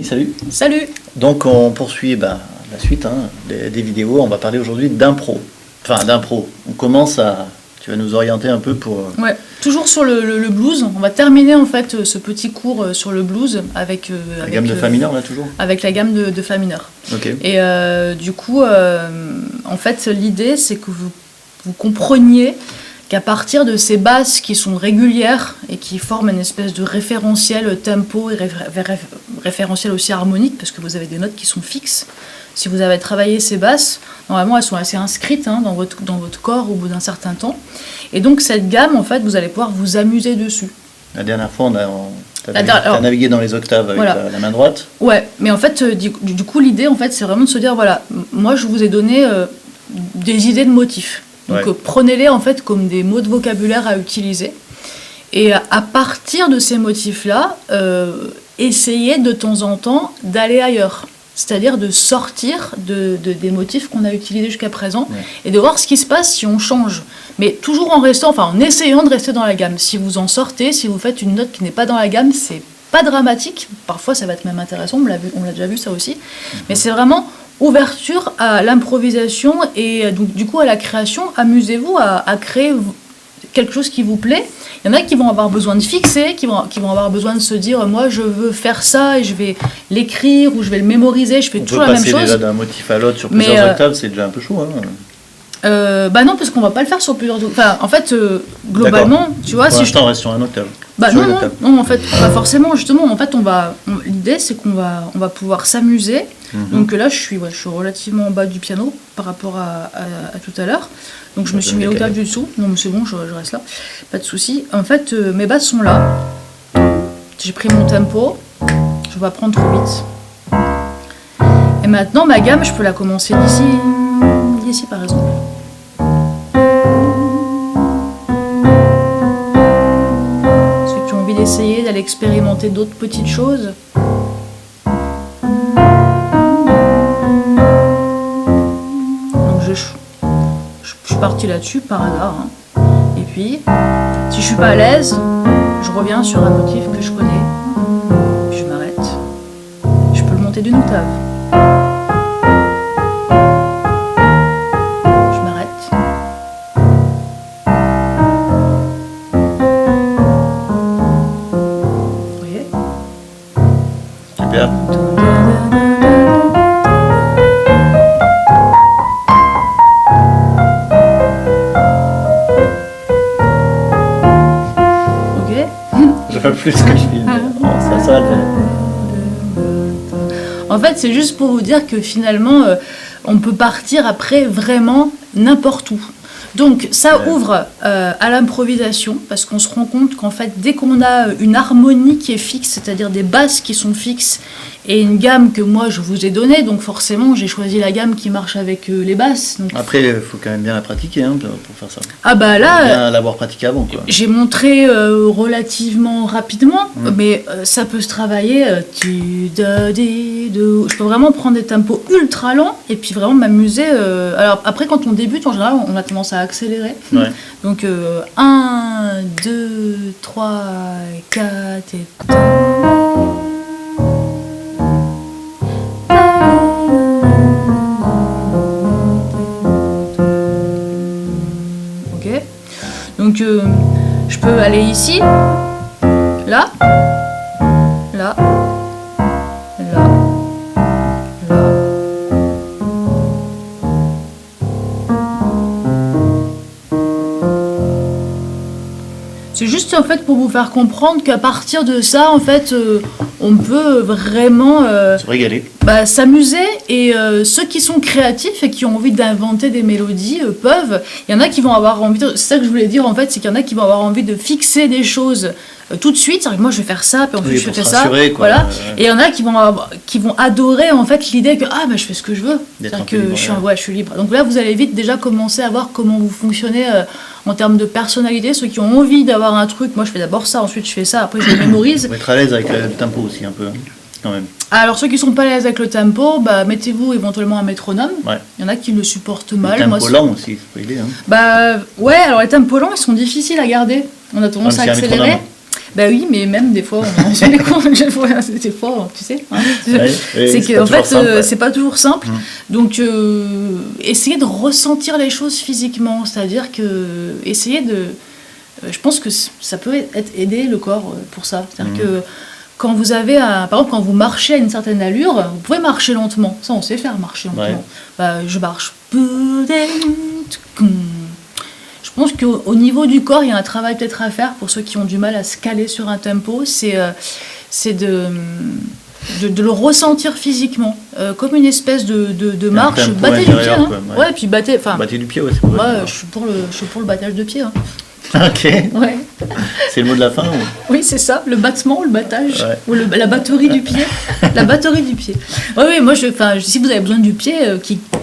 Salut. Salut. Donc on poursuit la suite des vidéos. On va parler aujourd'hui d'impro. Enfin d'impro. On commence à... Tu vas nous orienter un peu pour... Ouais, toujours sur le blues. On va terminer en fait ce petit cours sur le blues avec... la gamme de Fa mineur là toujours. Avec la gamme de Fa mineur. Ok. Et du coup, en fait l'idée c'est que vous compreniez qu'à partir de ces basses qui sont régulières et qui forment une espèce de référentiel tempo et référentiel aussi harmonique, parce que vous avez des notes qui sont fixes, si vous avez travaillé ces basses, normalement elles sont assez inscrites dans votre corps au bout d'un certain temps. Et donc cette gamme, en fait, vous allez pouvoir vous amuser dessus. La dernière fois, t'as navigué dans les octaves avec la main droite. Ouais, mais en fait, du coup, l'idée, en fait, c'est vraiment de se dire, voilà, moi je vous ai donné des idées de motifs. Donc prenez-les en fait comme des mots de vocabulaire à utiliser. Et à partir de ces motifs-là, essayez de temps en temps d'aller ailleurs. C'est-à-dire de sortir des motifs qu'on a utilisés jusqu'à présent et de voir ce qui se passe si on change. Mais toujours en essayant de rester dans la gamme. Si vous en sortez, si vous faites une note qui n'est pas dans la gamme, c'est pas dramatique. Parfois ça va être même intéressant, on l'a déjà vu ça aussi. Mais c'est vraiment... ouverture à l'improvisation et donc du coup à la création. Amusez-vous à créer quelque chose qui vous plaît. Il y en a qui vont avoir besoin de fixer, qui vont avoir besoin de se dire moi je veux faire ça et je vais l'écrire ou je vais le mémoriser, je fais toujours la même chose. On peut passer déjà d'un motif à l'autre sur plusieurs octaves, c'est déjà un peu chaud. Non, parce qu'on va pas le faire sur plusieurs octaves. Enfin, en fait, globalement, tu vois, si je t'en reste sur un octave. Non, en fait, pas forcément. Justement, en fait, l'idée, c'est qu'on va pouvoir s'amuser. Donc là, je suis relativement en bas du piano par rapport à tout à l'heure. Donc je me suis mis l'octave du dessous. Non, mais c'est bon, je reste là. Pas de souci. En fait, mes basses sont là. J'ai pris mon tempo. Je vais pas prendre trop vite. Et maintenant, ma gamme, je peux la commencer d'ici par exemple. Ceux qui ont envie d'essayer, d'aller expérimenter d'autres petites choses. Donc je suis partie là-dessus par hasard. Et puis, si je suis pas à l'aise, je reviens sur un motif que je connais. Puis je m'arrête. Je peux le monter d'une octave. Plus que je filme. Ça va le faire. En fait, c'est juste pour vous dire que finalement, on peut partir après vraiment n'importe où. Donc, ça ouvre à l'improvisation, parce qu'on se rend compte qu'en fait, dès qu'on a une harmonie qui est fixe, c'est-à-dire des basses qui sont fixes, et une gamme que moi je vous ai donnée, donc forcément j'ai choisi la gamme qui marche avec les basses. Donc... Après, il faut quand même bien la pratiquer pour faire ça. Ah bah là, bien l'avoir pratiqué avant. J'ai montré relativement rapidement, mais ça peut se travailler. Je peux vraiment prendre des tempos ultra lents et puis vraiment m'amuser. Alors après, quand on débute, en général, on a tendance à accélérer. Ouais. Donc 1, 2, 3, 4 et... Donc je peux aller ici, là, là, là, là. C'est juste en fait pour vous faire comprendre qu'à partir de ça, en fait, on peut vraiment se régaler. S'amuser, et ceux qui sont créatifs et qui ont envie d'inventer des mélodies peuvent. Il y en a qui vont avoir envie c'est ça que je voulais dire en fait, c'est qu'il y en a qui vont avoir envie de fixer des choses tout de suite. C'est-à-dire que moi je vais faire ça, puis en plus je fais ça, voilà. Et il y en a qui vont adorer en fait l'idée que je fais ce que je veux, c'est-à-dire que je suis libre. Donc là vous allez vite déjà commencer à voir comment vous fonctionnez en termes de personnalité. Ceux qui ont envie d'avoir un truc, moi je fais d'abord ça, ensuite je fais ça, après je le mémorise. Vous être à l'aise avec le tempo aussi un peu. Quand même. Alors ceux qui sont pas à l'aise avec le tempo, mettez-vous éventuellement un métronome. Ouais. Il y en a qui le supportent mal. Les tempos lents aussi, c'est pas idée. Ouais, alors les tempos lents, ils sont difficiles à garder. On a tendance à accélérer. Bah oui, mais même des fois, on fait les cours, des fois, tu sais. Hein, c'est qu'en fait, c'est pas toujours simple. Donc, essayez de ressentir les choses physiquement, c'est-à-dire que essayez de. Je pense que ça peut aider le corps pour ça. C'est-à-dire que quand vous avez, par exemple, quand vous marchez à une certaine allure, vous pouvez marcher lentement. Ça, on sait faire marcher lentement. Bah, je marche. Je pense qu'au niveau du corps, il y a un travail peut-être à faire pour ceux qui ont du mal à se caler sur un tempo, c'est de le ressentir physiquement, comme une espèce de marche. Battez du pied, hein. Ouais, puis battez du pied, ouais, c'est pour je suis pour le battage de pied. Hein. Ok. Ouais. C'est le mot de la fin ou... Oui, c'est ça, le battement, le battage, ou la batterie du pied. La batterie du pied. Oui, moi, si vous avez besoin du pied,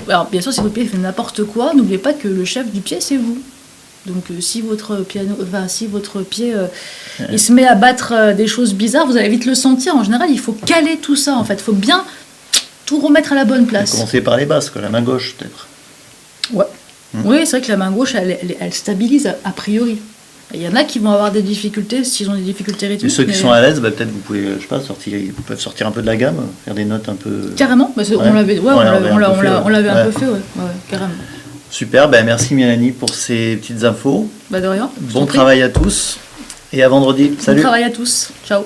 alors bien sûr, si votre pied fait n'importe quoi, n'oubliez pas que le chef du pied, c'est vous. Donc si votre pied il se met à battre des choses bizarres, vous allez vite le sentir. En général, il faut caler tout ça en fait. Il faut bien tout remettre à la bonne place. Commencer par les basses, la main gauche peut-être. Ouais. Oui, c'est vrai que la main gauche, elle stabilise a priori. Il y en a qui vont avoir des difficultés s'ils ont des difficultés rythmiques. Ceux qui sont à l'aise, peut-être vous pouvez, je sais pas, ils peuvent sortir un peu de la gamme, faire des notes un peu. Carrément, on l'avait un peu fait, carrément. Super, merci Mélanie pour ces petites infos. De rien. Bon travail à tous et à vendredi. Salut. Bon travail à tous. Ciao.